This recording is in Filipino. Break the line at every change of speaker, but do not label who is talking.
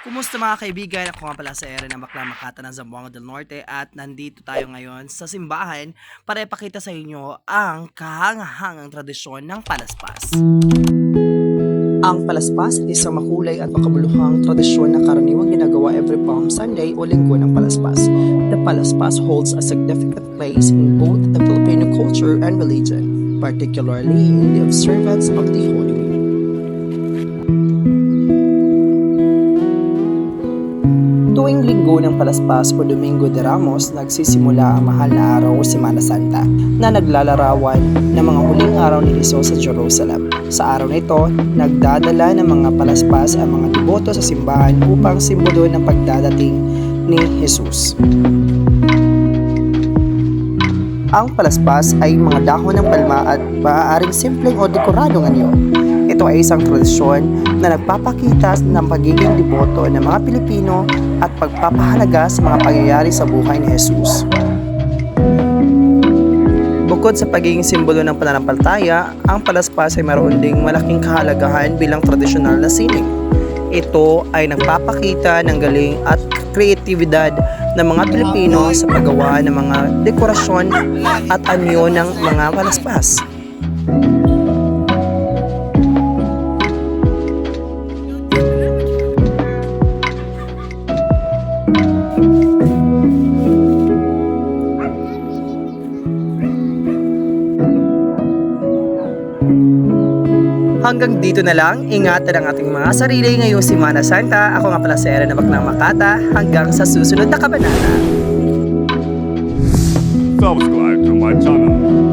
Kumusta mga kaibigan? Ako nga pala si Aaron ng Bakla Makata ng Zamboanga del Norte at nandito tayo ngayon sa simbahan para ipakita sa inyo ang kahangahangang tradisyon ng palaspas. Ang palaspas ay isang makulay at makabuluhang tradisyon na karaniwang ginagawa every Palm Sunday o linggo ng palaspas. The palaspas holds a significant place in both the Filipino culture and religion, particularly in the observance of the Holy Week. Tuwing linggo ng palaspas o Domingo de Ramos, nagsisimula ang mahal na araw o Semana Santa na naglalarawan ng mga huling araw ni Jesus sa Jerusalem. Sa araw na ito, nagdadala ng mga palaspas ang mga deboto sa simbahan upang simbolo ng pagdadating ni Jesus. Ang palaspas ay mga dahon ng palma at maaaring simpleng o dekoradong anyo. Ito ay isang tradisyon na nagpapakita ng pagiging deboto ng mga Pilipino at pagpapahalaga sa mga pangyayari sa buhay ni Jesus. Bukod sa pagiging simbolo ng pananampalataya, ang palaspas ay mayroon ding malaking kahalagahan bilang tradisyonal na sining. Ito ay nagpapakita ng galing at kreatibidad ng mga Pilipino sa paggawa ng mga dekorasyon at anyo ng mga palaspas. Hanggang dito na lang, ingatan ang ating mga sarili ngayong Semana Santa. Ako nga pala si Aaron ng Bakla Makata. Hanggang sa susunod na kabanata.
Subscribe to my channel.